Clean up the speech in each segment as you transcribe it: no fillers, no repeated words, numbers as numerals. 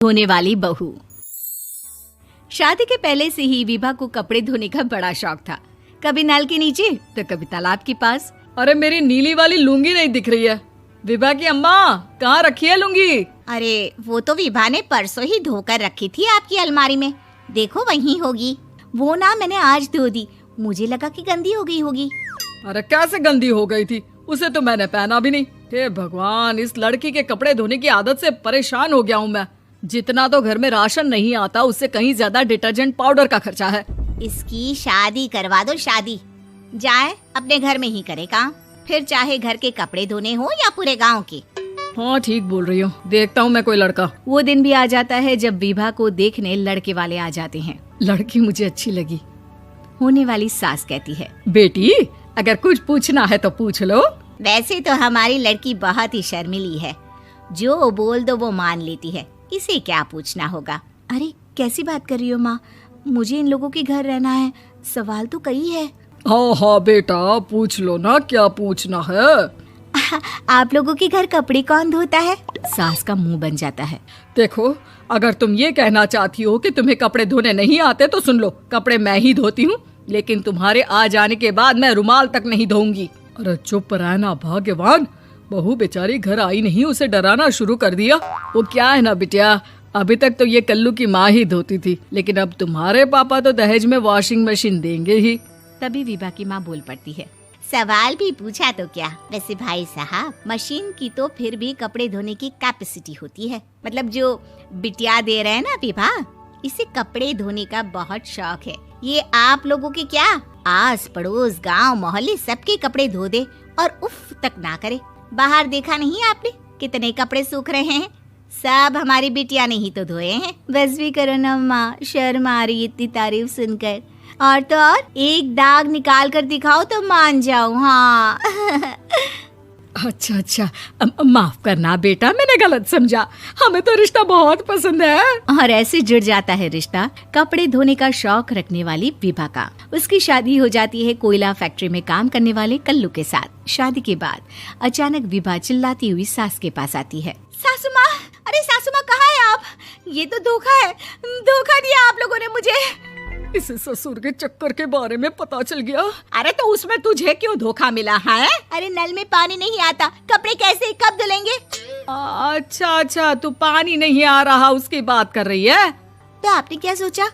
धोने वाली बहू। शादी के पहले से ही विभा को कपड़े धोने का बड़ा शौक था। कभी नल के नीचे तो कभी तालाब के पास। अरे मेरी नीली वाली लुंगी नहीं दिख रही है। विभा की अम्मा, कहाँ रखी है लुंगी? अरे वो तो विभा ने परसों ही धोकर रखी थी आपकी अलमारी में, देखो वहीं होगी। वो ना मैंने आज धो दी, मुझे लगा कि गंदी हो गई होगी। अरे कैसे गंदी हो गई थी? उसे तो मैंने पहना भी नहीं। हे भगवान, इस लड़की के कपड़े धोने की आदत से परेशान हो गया हूँ मैं। जितना तो घर में राशन नहीं आता, उससे कहीं ज्यादा डिटर्जेंट पाउडर का खर्चा है। इसकी शादी करवा दो, शादी जाए अपने घर में ही करे काम, फिर चाहे घर के कपड़े धोने हो या पूरे गांव के। हाँ ठीक बोल रही हूँ, देखता हूँ मैं कोई लड़का। वो दिन भी आ जाता है जब विभा को देखने लड़के वाले आ जाते हैं। लड़की मुझे अच्छी लगी। होने वाली सास कहती है, बेटी अगर कुछ पूछना है तो पूछ लो। वैसे तो हमारी लड़की बहुत ही शर्मीली है, जो बोल दो वो मान लेती है, इसे क्या पूछना होगा। अरे कैसी बात कर रही हो माँ, मुझे इन लोगों के घर रहना है, सवाल तो कई है। हाँ हाँ बेटा, पूछ लो ना, क्या पूछना है। आप लोगों के घर कपड़े कौन धोता है? सास का मुंह बन जाता है। देखो, अगर तुम ये कहना चाहती हो कि तुम्हें कपड़े धोने नहीं आते तो सुन लो, कपड़े मैं ही धोती हूँ, लेकिन तुम्हारे आ जाने के बाद मैं रुमाल तक नहीं धोऊंगी। अरे चुप रहना भाग्यवान, बहू बेचारी घर आई नहीं, उसे डराना शुरू कर दिया। वो क्या है ना बिटिया, अभी तक तो ये कल्लू की माँ ही धोती थी, लेकिन अब तुम्हारे पापा तो दहेज में वॉशिंग मशीन देंगे ही। तभी विभा की माँ बोल पड़ती है, सवाल भी पूछा तो क्या। वैसे भाई साहब, मशीन की तो फिर भी कपड़े धोने की कैपेसिटी होती है। मतलब जो बिटिया दे रहे हैं ना विभा, इसे कपड़े धोने का बहुत शौक है। ये आप लोगों के क्या, आस पड़ोस गांव मोहल्ले सबके कपड़े धो दे और उफ तक ना करे। बाहर देखा नहीं आपने कितने कपड़े सूख रहे हैं? सब हमारी बिटिया ने ही तो धोए हैं। बस भी करो ना माँ, शर्म आ रही इतनी तारीफ सुनकर। और तो और एक दाग निकाल कर दिखाओ तो मान जाऊं। हाँ अच्छा अच्छा, माफ करना बेटा, मैंने गलत समझा। हमें तो रिश्ता बहुत पसंद है। और ऐसे जुड़ जाता है रिश्ता कपड़े धोने का शौक रखने वाली विभा का। उसकी शादी हो जाती है कोयला फैक्ट्री में काम करने वाले कल्लू के साथ। शादी के बाद अचानक विभा चिल्लाती हुई सास के पास आती है। सासू माँ, अरे सासू माँ कहाँ है आप? ये तो धोखा है, धोखा दिया आप लोगों ने मुझे। इसे ससुर के चक्कर के बारे में पता चल गया। अरे तो उसमें तुझे क्यों धोखा मिला है? अरे नल में पानी नहीं आता, कपड़े कैसे कब धुलेंगे? अच्छा अच्छा, तू पानी नहीं आ रहा उसकी बात कर रही है? तो आपने क्या सोचा?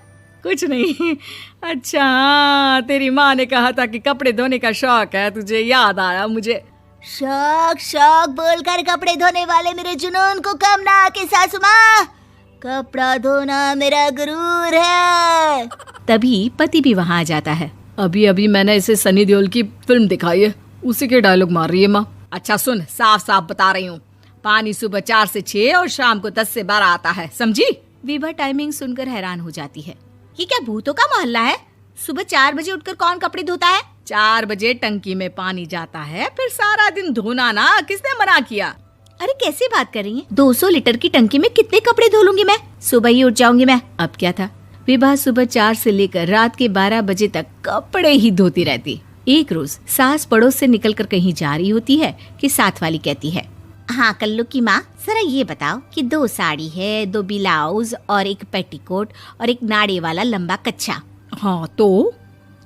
कुछ नहीं। अच्छा, तेरी माँ ने कहा था कि कपड़े धोने का शौक है तुझे, याद आया मुझे। शौक शौक बोलकर कपड़े धोने वाले मेरे जुनून को कम ना आके सासू माँ, कपड़ा धोना मेरा गुरूर है। तभी पति भी वहाँ आ जाता है। अभी अभी मैंने इसे सनी देओल की फिल्म दिखाई है, उसी के डायलॉग मार रही है माँ। अच्छा सुन, साफ साफ बता रही हूँ, पानी सुबह 4 से 6 और शाम को 10 से 12 आता है, समझी? विभा टाइमिंग सुनकर हैरान हो जाती है। ये क्या भूतों का मोहल्ला है? सुबह 4 बजे उठकर कौन कपड़े धोता है? 4 बजे टंकी में पानी जाता है, फिर सारा दिन धोना ना, किसने मना किया? अरे कैसी बात कर रही हैं? 200 लीटर की टंकी में कितने कपड़े धो लूंगी मैं, सुबह ही उठ जाऊंगी मैं। अब क्या था, विभा सुबह 4 से लेकर रात के 12 बजे तक कपड़े ही धोती रहती। एक रोज सास पड़ोस से निकलकर कहीं जा रही होती है कि साथ वाली कहती है, हाँ कल्लू की माँ, जरा ये बताओ कि 2 साड़ी है, 2 ब्लाउज और एक पेटीकोट और एक नाड़े वाला लंबा कच्छा। हाँ तो?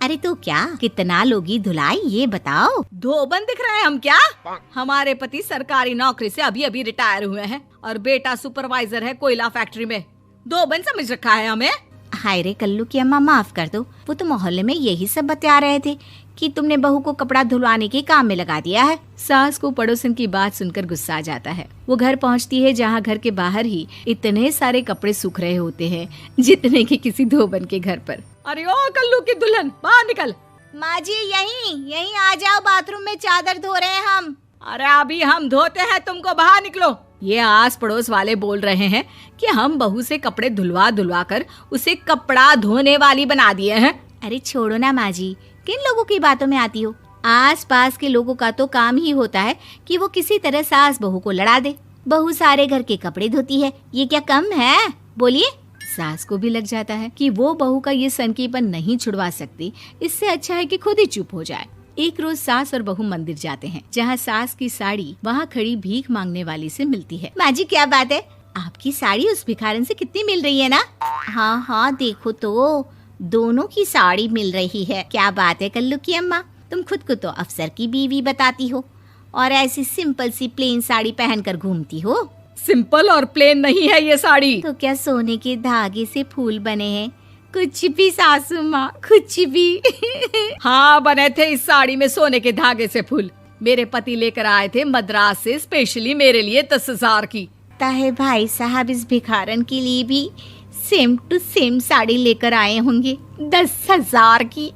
अरे तो क्या, कितना लोगी धुलाई ये बताओ। धोबन दिख रहे हैं हम क्या? हमारे पति सरकारी नौकरी से अभी अभी रिटायर हुए हैं और बेटा सुपरवाइजर है कोयला फैक्ट्री में। धोबन समझ रखा है हमें? हाय रे कल्लू की अम्मा, माफ कर दो, वो तो मोहल्ले में यही सब बता रहे थे कि तुमने बहू को कपड़ा धुलवाने के काम में लगा दिया है। सास को पड़ोसन की बात सुनकर गुस्सा आ जाता है। वो घर पहुंचती है जहां घर के बाहर ही इतने सारे कपड़े सूख रहे होते हैं जितने कि किसी धोबन के घर पर। अरे ओ कल्लू की दुल्हन, बाहर निकल। माँ जी यहीं आ जाओ, बाथरूम में चादर धो रहे हैं हम। अरे अभी हम धोते हैं, तुमको बाहर निकलो। ये आस पड़ोस वाले बोल रहे हैं कि हम बहू से कपड़े धुलवा कर उसे कपड़ा धोने वाली बना दिए हैं। अरे छोड़ो ना माँ जी, किन लोगों की बातों में आती हो? आस पास के लोगों का तो काम ही होता है कि वो किसी तरह सास बहू को लड़ा दे। बहू सारे घर के कपड़े धोती है, ये क्या कम है? बोलिए। सास को भी लग जाता है कि वो बहू का ये सनकीपन नहीं छुड़वा सकती, इससे अच्छा है कि खुद ही चुप हो जाए। एक रोज सास और बहू मंदिर जाते हैं, जहाँ सास की साड़ी वहाँ खड़ी भीख मांगने वाली से मिलती है। माँ जी क्या बात है, आपकी साड़ी उस भिखारन से कितनी मिल रही है ना? हाँ हाँ देखो तो, दोनों की साड़ी मिल रही है। क्या बात है कल्लू की अम्मा, तुम खुद को तो अफसर की बीवी बताती हो और ऐसी सिंपल सी प्लेन साड़ी पहनकर घूमती हो। सिंपल और प्लेन नहीं है ये साड़ी। तो क्या सोने के धागे से फूल बने हैं? कुछ भी सासू माँ, कुछ भी। हाँ बने थे इस साड़ी में सोने के धागे से फूल। मेरे पति लेकर आए थे मद्रास से स्पेशली मेरे लिए 10,000 की। ताहे भाई साहब इस भिखारन के लिए भी सेम टू सेम साड़ी लेकर आए होंगे 10,000 की।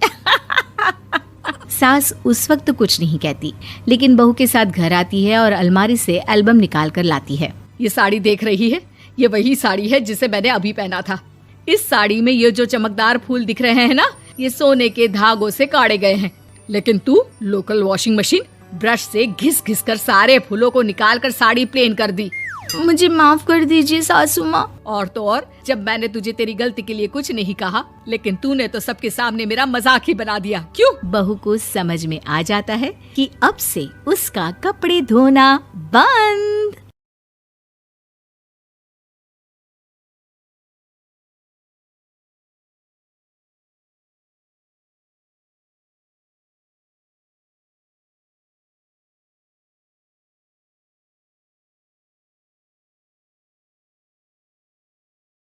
सास उस वक्त तो कुछ नहीं कहती, लेकिन बहू के साथ घर आती है और अलमारी से एल्बम निकाल कर लाती है। ये साड़ी देख रही है, ये वही साड़ी है जिसे मैंने अभी पहना था। इस साड़ी में ये जो चमकदार फूल दिख रहे हैं ना, ये सोने के धागों से काढ़े गए हैं। लेकिन तू लोकल वॉशिंग मशीन ब्रश से घिस घिस कर सारे फूलों को निकाल कर साड़ी प्लेन कर दी। मुझे माफ कर दीजिए सासू माँ। और तो और, जब मैंने तुझे तेरी गलती के लिए कुछ नहीं कहा, लेकिन तूने तो सबके सामने मेरा मजाक ही बना दिया। क्यों? बहू को समझ में आ जाता है कि अब से उसका कपड़े धोना बंद।